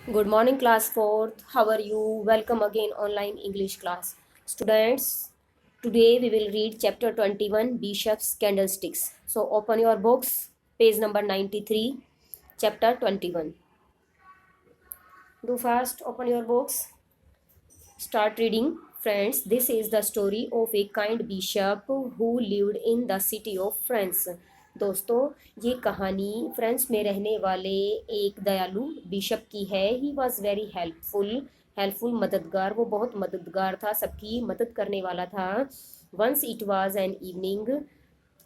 Good morning, class 4th. How are you? Welcome again online English class. Students, today we will read chapter 21 Bishop's Candlesticks. So open your books, page number 93, chapter 21. Do fast, open your books. Start reading. Friends, this is the story of a kind bishop who lived in the city of France. दोस्तों, ये कहानी France में रहने वाले एक दयालु bishop की है। ही वॉज वेरी हेल्पफुल मददगार। वो बहुत मददगार था, सबकी मदद करने वाला था। Once it was an evening,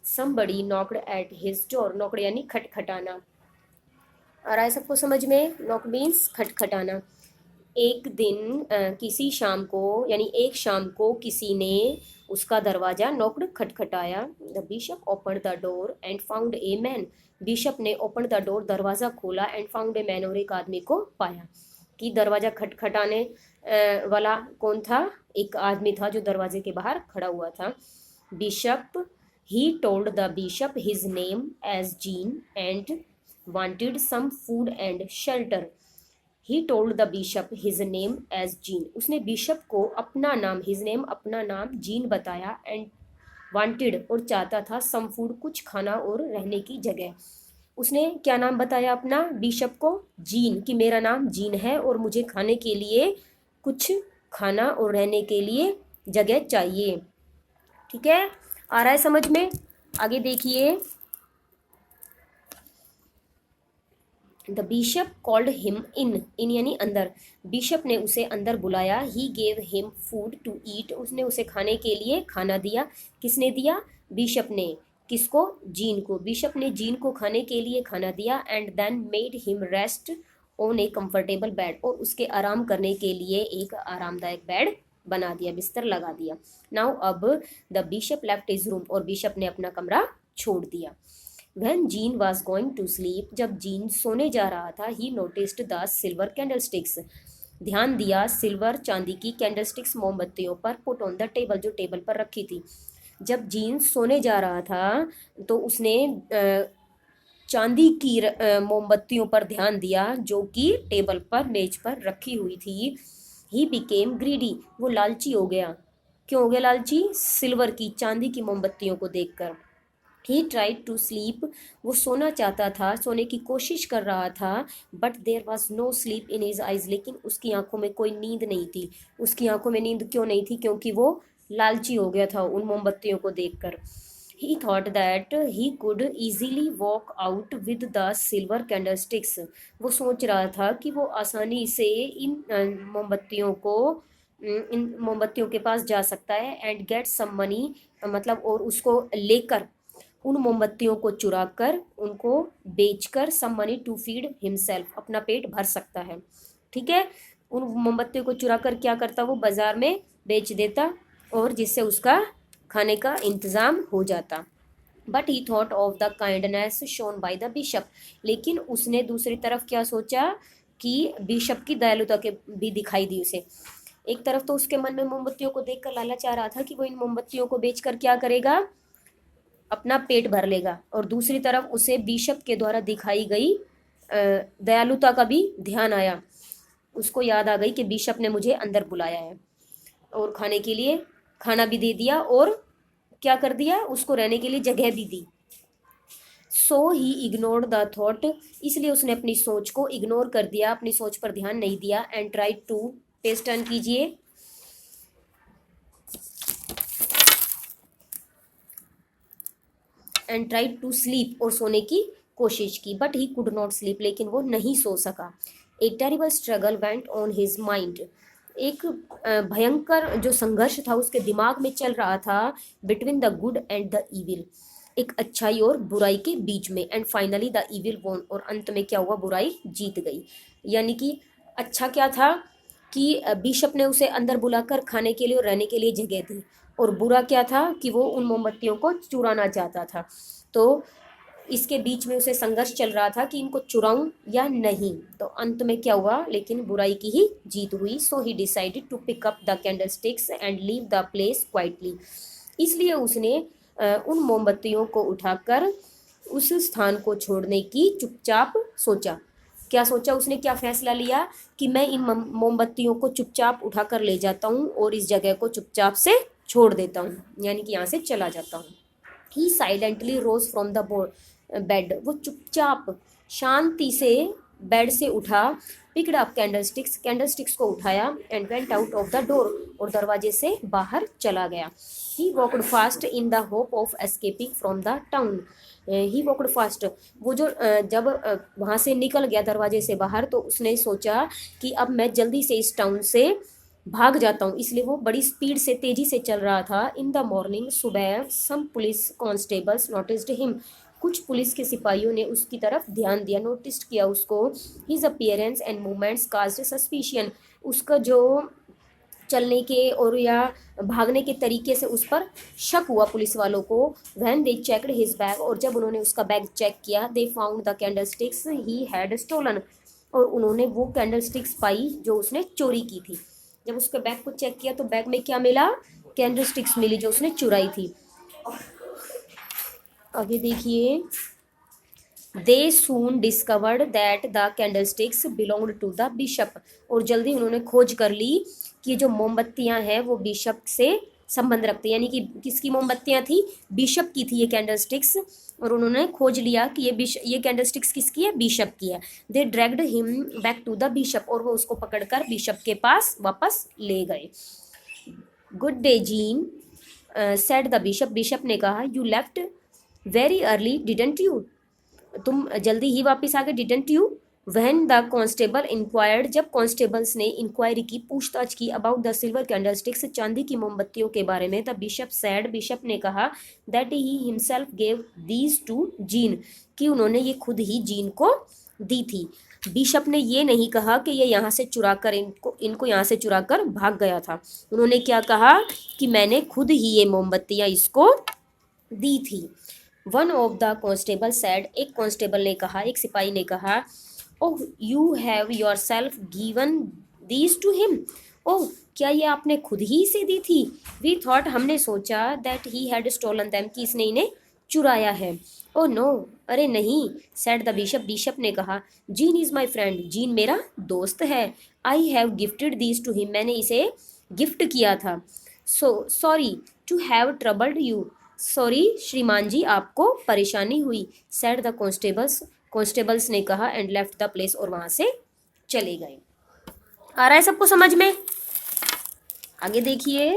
somebody knocked at his door. Knocked यानी खटखटाना। आ रहा है सबको समझ में? नॉक मीन्स खटखटाना। एक दिन किसी शाम को यानी एक शाम को किसी ने उसका दरवाजा नॉक्ड खटखटाया। The bishop open the door and found a man. Bishop ने ओपन द डोर, दरवाज़ा खोला, एंड फाउंड ए मैन, और एक आदमी को पाया। कि दरवाज़ा खटखटाने वाला कौन था? एक आदमी था जो दरवाजे के बाहर खड़ा हुआ था। Bishop he told the bishop his name as Jean and wanted some food and shelter. He told the bishop his name as Jean. उसने बिशप को अपना नाम, हिज नेम अपना नाम, जीन बताया, एंड वांटेड और चाहता था, सम फूड कुछ खाना और रहने की जगह। उसने क्या नाम बताया अपना बिशप को? जीन, कि मेरा नाम जीन है और मुझे खाने के लिए कुछ खाना और रहने के लिए जगह चाहिए। ठीक है, आ रहा है समझ में? आगे देखिए। The bishop called him in यानी अंदर। बिशप ने उसे अंदर बुलाया। He gave him food to eat. उसने उसे खाने के लिए खाना दिया। किसने दिया? बिशप ने। किसको? जीन को। बिशप ने जीन को खाने के लिए खाना दिया। And then made him rest on a comfortable bed. और उसके आराम करने के लिए एक आरामदायक बेड बना दिया, बिस्तर लगा दिया। नाउ अब the bishop left his room. और बिशप ने अपना कमरा छोड़ दिया। When Jean was going to sleep, जब जीन सोने जा रहा था, he noticed the silver candlesticks. ध्यान दिया सिल्वर चांदी की कैंडलस्टिक्स मोमबत्तियों पर, पुट ऑन द टेबल जो टेबल पर रखी थी। जब जीन सोने जा रहा था तो उसने चांदी की मोमबत्तियों पर ध्यान दिया जो कि टेबल पर मेज पर रखी हुई थी। He became greedy. वो लालची हो गया। क्यों हो गया लालची? सिल्वर की, चांदी की मोमबत्तियों को देखकर। He tried to sleep. वो सोना चाहता था, सोने की कोशिश कर रहा था। But there was no sleep in his eyes. लेकिन उसकी आंखों में कोई नींद नहीं थी। उसकी आंखों में नींद क्यों नहीं थी? क्योंकि वो लालची हो गया था उन मोमबत्तियों को देखकर। ही thought that he could easily walk out with the silver candlesticks. वो सोच रहा था कि वो आसानी से इन मोमबत्तियों को इन मोमबत्तियों के पास जा सकता है। एंड गेट सम मनी, मतलब और उसको लेकर, उन मोमबत्तियों को चुरा कर, उनको बेचकर, some money to feed himself, अपना पेट भर सकता है। ठीक है, उन मोमबत्तियों को चुरा कर क्या करता? वो बाजार में बेच देता और जिससे उसका खाने का इंतज़ाम हो जाता। But he thought of the kindness shown by the bishop. लेकिन उसने दूसरी तरफ क्या सोचा कि बिशप की दयालुता के भी दिखाई दी उसे। एक तरफ तो उसके मन में मोमबत्तियों को देखकर लालच आ रहा था कि वो इन मोमबत्तियों को बेचकर क्या करेगा? अपना पेट भर लेगा। और दूसरी तरफ उसे बिशप के द्वारा दिखाई गई दयालुता का भी ध्यान आया। उसको याद आ गई कि बिशप ने मुझे अंदर बुलाया है और खाने के लिए खाना भी दे दिया और क्या कर दिया? उसको रहने के लिए जगह भी दी। सो ही इग्नोर्ड द थॉट। इसलिए उसने अपनी सोच को इग्नोर कर दिया, अपनी सोच पर ध्यान नहीं दिया। And try to, page turn कीजिए। एंड ट्राई टू स्लीप, और सोने की कोशिश की। But he could not sleep, लेकिन वो नहीं सो सका। A terrible struggle went on his mind. एक भयंकर जो संघर्ष था उसके दिमाग में चल रहा था। Between the good and the evil, एक अच्छाई और बुराई के बीच में। And finally the evil won, और अंत में क्या हुआ? बुराई जीत गई। यानी कि अच्छा क्या था कि बिशप ने उसे अंदर बुलाकर खाने के लिए और रहने के लिए जगह दी। और बुरा क्या था कि वो उन मोमबत्तियों को चुराना चाहता था। तो इसके बीच में उसे संघर्ष चल रहा था कि इनको चुराऊं या नहीं। तो अंत में क्या हुआ? लेकिन बुराई की ही जीत हुई। So he decided to pick up the candle sticks and leave the place quietly. इसलिए उसने उन मोमबत्तियों को उठाकर उस स्थान को छोड़ने की चुपचाप सोचा। क्या सोचा उसने, क्या फैसला लिया कि मैं इन मोमबत्तियों को चुपचाप उठा कर ले जाता हूँ और इस जगह को चुपचाप से छोड़ देता हूँ, यानी कि यहाँ से चला जाता हूँ। He silently rose from the bed, वो चुपचाप शांति से बेड से उठा, पिकड अप कैंडलस्टिक्स, कैंडलस्टिक्स को उठाया, and went out of the door, और दरवाजे से बाहर चला गया। He walked fast in the hope of escaping from the town. He walked fast, वो जो जब वहाँ से निकल गया दरवाजे से बाहर, तो उसने सोचा कि अब मैं जल्दी से इस टाउन से भाग जाता हूँ, इसलिए वो बड़ी स्पीड से तेजी से चल रहा था। इन द मॉर्निंग, सुबह, सम पुलिस कांस्टेबल्स नोटिस्ड हिम, कुछ पुलिस के सिपाहियों ने उसकी तरफ ध्यान दिया, नोटिस किया उसको। His appearance and movements caused suspicion, उसका जो चलने के और या भागने के तरीके से उस पर शक हुआ पुलिस वालों को। When they checked his bag, और जब उन्होंने उसका बैग चेक किया, they found the candlesticks he had stolen, और उन्होंने वो कैंडलस्टिक्स पाई जो उसने चोरी की थी। जब उसके बैग को चेक किया तो बैग में क्या मिला, कैंडलस्टिक्स मिली जो उसने चुराई थी। आगे देखिए, they soon discovered that the candlesticks belonged to the bishop, और जल्दी उन्होंने खोज कर ली कि जो मोमबत्तियां हैं वो बिशप से संबंध रखते हैं, यानी कि किसकी मोमबत्तियां थी, बिशप की थी ये कैंडलस्टिक्स, और उन्होंने खोज लिया कि ये कैंडलस्टिक्स किसकी है, बिशप की है। They dragged him back to the bishop, और वो उसको पकड़कर बिशप के पास वापस ले गए। Good day gene, said the bishop, bishop ने कहा, you left very early didn't you, तुम जल्दी ही वापस आ गए, didn't you. When the constable inquired, जब कांस्टेबल्स ने इंक्वायरी की, पूछताछ की, अबाउट द सिल्वर कैंडलस्टिक्स, चांदी की मोमबत्तियों के बारे में, द बिशप सैड, बिशप ने कहा, that he himself gave these two gene, कि उन्होंने ये खुद ही जीन को दी थी। बिशप ने ये नहीं कहा कि ये यहाँ से चुरा कर इनको यहाँ से चुरा कर भाग गया था। उन्होंने क्या कहा कि मैंने खुद ही ये मोमबत्तियाँ इसको दी थी। One of the constable said, एक कांस्टेबल ने कहा, एक सिपाही ने कहा, oh you have yourself given these to him, oh क्या ये आपने खुद ही इसे दी थी। वी थॉट, हमने सोचा, that he had stolen them, कि इसने इन्हें चुराया है। ओह नो, अरे नहीं, सैड द बिशप, बिशप ने कहा, Jean is my friend, Jean मेरा दोस्त है। I have gifted these to him, मैंने इसे गिफ्ट किया था। So sorry to have troubled you, sorry श्रीमान जी आपको परेशानी हुई। सैड द कॉन्स्टेबल्स ने कहा, एंड लेफ्ट द प्लेस, और वहां से चले गए। आ रहा है सबको समझ में? आगे देखिए,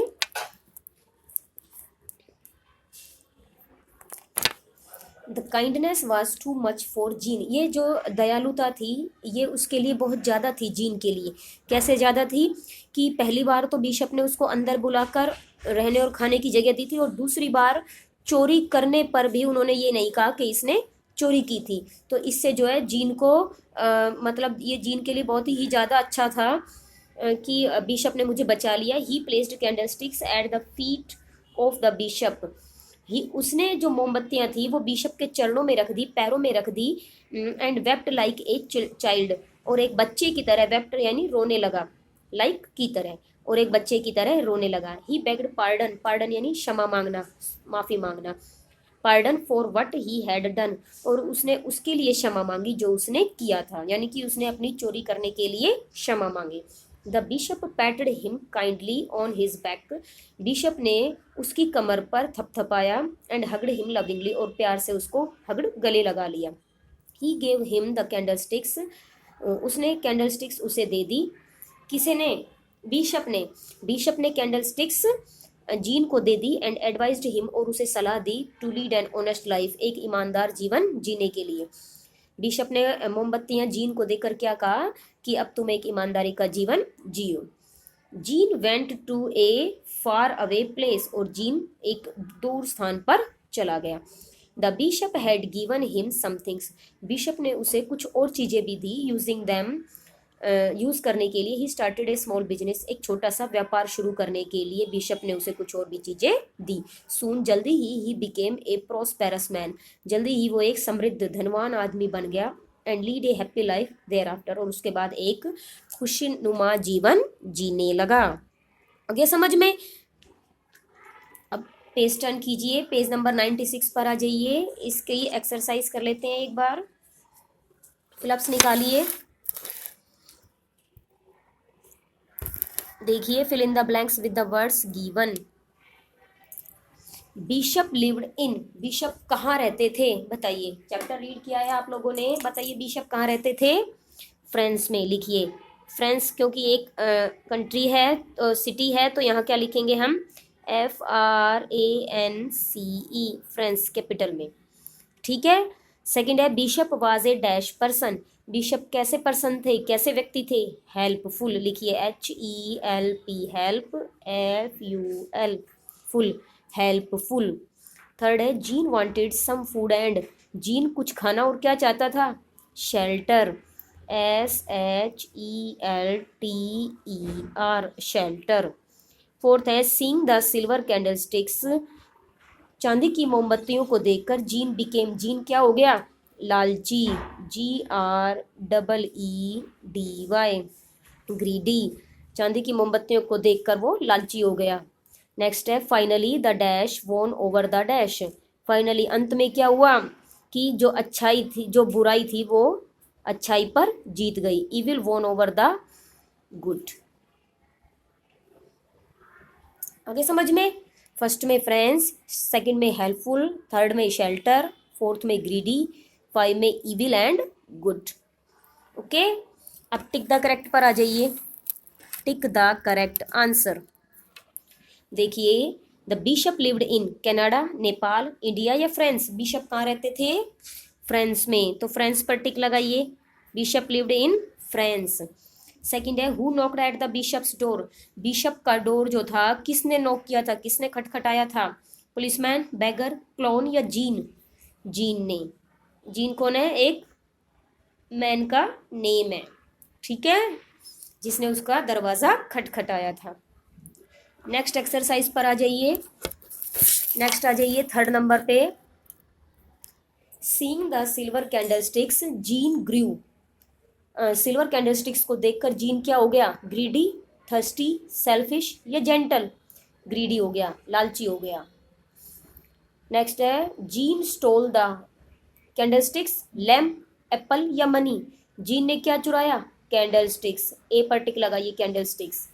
the kindness was too much for gene, ये जो दयालुता थी ये उसके लिए बहुत ज़्यादा थी, जीन के लिए। कैसे ज़्यादा थी कि पहली बार तो बिशप ने उसको अंदर बुलाकर रहने और खाने की जगह दी थी, और दूसरी बार चोरी करने पर भी उन्होंने ये नहीं कहा कि इसने चोरी की थी। तो इससे जो है जीन को मतलब ये जीन के लिए बहुत ही ज़्यादा अच्छा था कि बिशप ने मुझे बचा लिया। He placed candlesticks at the feet of the bishop, he उसने जो मोमबत्तियां थी वो बिशप के चरणों में रख दी, पैरों में रख दी। And wept like a child, और एक बच्चे की तरह, वेप्ट यानी रोने लगा, लाइक की तरह, और एक बच्चे की तरह रोने लगा। ही बेग्ड पार्डन, पार्डन यानी क्षमा मांगना, माफी मांगना, pardon for what he had done, और उसने उसके लिए क्षमा मांगी जो उसने किया था, यानी कि उसने अपनी चोरी करने के लिए क्षमा मांगी। The bishop पैटेड him kindly on his back, bishop ने उसकी कमर पर थपथपाया, एंड हगड हिम लविंगली, और प्यार से उसको हगड़ गले लगा लिया। ही गेव हिम द कैंडलस्टिक्स, उसने कैंडलस्टिक्स उसे दे दी। किसे ने? बिशप ने कैंडलस्टिक्स जीन को दे दी, एंड एडवाइज्ड हिम, और उसे सलाह दी, to lead an honest life, एक ईमानदार जीवन जीने के लिए। बिशप ने मोमबत्तियां जीन को देकर क्या कहा कि अब तुम एक ईमानदारी का जीवन जियो। Jean went to a far away place, और जीन एक दूर स्थान पर चला गया। The bishop had given him somethings, bishop ने उसे कुछ और चीज़ें भी दी, यूजिंग दैम, यूज़ करने के लिए। He started A small business, एक छोटा सा व्यापार शुरू करने के लिए बिशप ने उसे कुछ और भी चीज़ें दी। सून, जल्दी ही बिकेम ए प्रॉस्पेरस मैन, जल्दी ही वो एक समृद्ध धनवान आदमी बन गया। And lead a happy life thereafter, और उसके बाद एक खुशनुमा जीवन जीने लगा। आगे समझ में? अब पेज टर्न कीजिए, पेज नंबर 96 पर आ जाइए। इसकी एक्सरसाइज कर लेते हैं एक बार। फिलअप्स निकालिए। देखिए, fill in the blanks with the words given. Bishop lived in, bishop कहाँ रहते थे बताइए, चैप्टर रीड किया है आप लोगों ने, बताइए बिशप कहाँ रहते थे, फ्रांस में। लिखिए फ्रांस, क्योंकि एक कंट्री है, सिटी है, तो यहाँ क्या लिखेंगे हम, FRANCE, फ्रांस कैपिटल में। ठीक है। सेकंड है bishop was a dash person, bishop कैसे पर्सन थे, कैसे व्यक्ति थे, हेल्पफुल। लिखिए HELP, help, FUL, ful, helpful. Third है Jean wanted some food and, Jean कुछ खाना और क्या चाहता था, शेल्टर, SHELTER, शेल्टर। फोर्थ है सीइंग द सिल्वर कैंडलस्टिक्स, चांदी की मोमबत्तियों को देखकर जीन बिकेम, जीन क्या हो गया, लालची, GREEDY, ग्रीडी, चांदी की मोमबत्तियों को देखकर वो लालची हो गया। नेक्स्ट है फाइनली द डैश वोन ओवर द डैश, फाइनली अंत में क्या हुआ कि जो अच्छाई थी, जो बुराई थी वो अच्छाई पर जीत गई, इविल वोन ओवर द गुड। आगे समझ में, फर्स्ट में फ्रेंड्स, सेकंड में हेल्पफुल, थर्ड में शेल्टर, फोर्थ में ग्रीडी, 5 में इविल एंड गुड। ओके, अब टिक द करेक्ट पर आ जाइए, टिक द करेक्ट आंसर। देखिए the bishop lived in Canada, Nepal, India या फ्रांस, बिशप कहाँ रहते थे, फ्रांस में, तो फ्रांस पर टिक लगाइए, bishop lived in France. Second है who knocked at the bishop's door, bishop का डोर जो था किसने नॉक किया था, किसने खटखटाया था, पुलिसमैन, बैगर, क्लोन या जीन, जीन ने। जीन कौन है, एक मैन का नेम है, ठीक है, जिसने उसका दरवाजा खटखटाया था। नेक्स्ट एक्सरसाइज पर आ जाइए, नेक्स्ट आ जाइए थर्ड नंबर पे, seeing the silver candlesticks Jean grew, silver candlesticks को देखकर जीन क्या हो गया, ग्रीडी, थर्स्टी, सेल्फिश या जेंटल, ग्रीडी हो गया, लालची हो गया। नेक्स्ट है Jean stole the candlesticks, lamp, apple या मनी, जीन ने क्या चुराया, कैंडलस्टिक्स, ए पर टिक लगाइए, कैंडलस्टिक्स।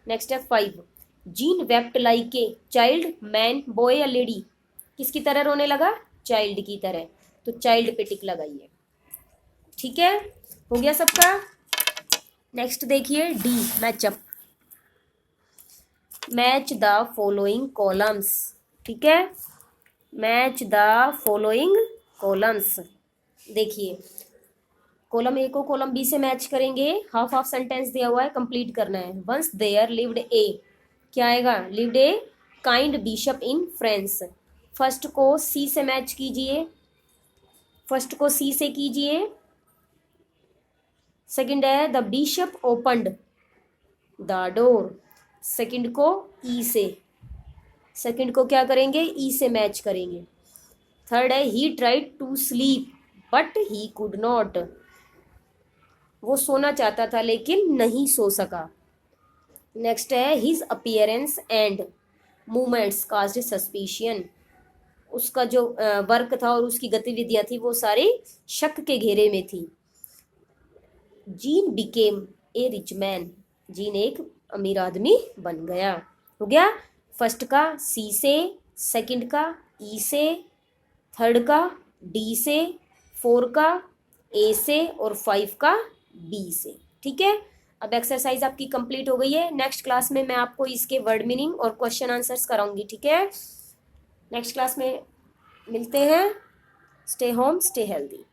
नेक्स्ट है 5, gene wept like a child, man, boy या लेडी, किसकी तरह रोने लगा, चाइल्ड की तरह, तो चाइल्ड पे टिक लगाइए। ठीक है, हो गया सबका। नेक्स्ट देखिए D, match up, match the following columns, ठीक है, मैच द फॉलोइंग कॉलम्स। देखिए कॉलम ए को कॉलम बी से मैच करेंगे, हाफ हाफ सेंटेंस दिया हुआ है, कंप्लीट करना है। वंस देयर लिव्ड ए, क्या आएगा, lived a kind bishop in France, first को सी से मैच कीजिए, फर्स्ट को सी से कीजिए। सेकंड है the bishop opened the door, second को ई से, सेकंड को क्या करेंगे, ई से मैच करेंगे। थर्ड है he tried to sleep but he could not, वो सोना चाहता था लेकिन नहीं सो सका। नेक्स्ट है his appearance and movements caused suspicion, उसका जो वर्क था और उसकी गतिविधियां थी वो सारी शक के घेरे में थी। Gene became a rich man, gene एक अमीर आदमी बन गया। हो गया, फर्स्ट का सी से, सेकंड का ई से, थर्ड का डी से, 4 का ए से और 5 का बी से। ठीक है, अब एक्सरसाइज आपकी कंप्लीट हो गई है। नेक्स्ट क्लास में मैं आपको इसके वर्ड मीनिंग और क्वेश्चन आंसर्स कराऊंगी। ठीक है, नेक्स्ट क्लास में मिलते हैं। Stay home, stay healthy.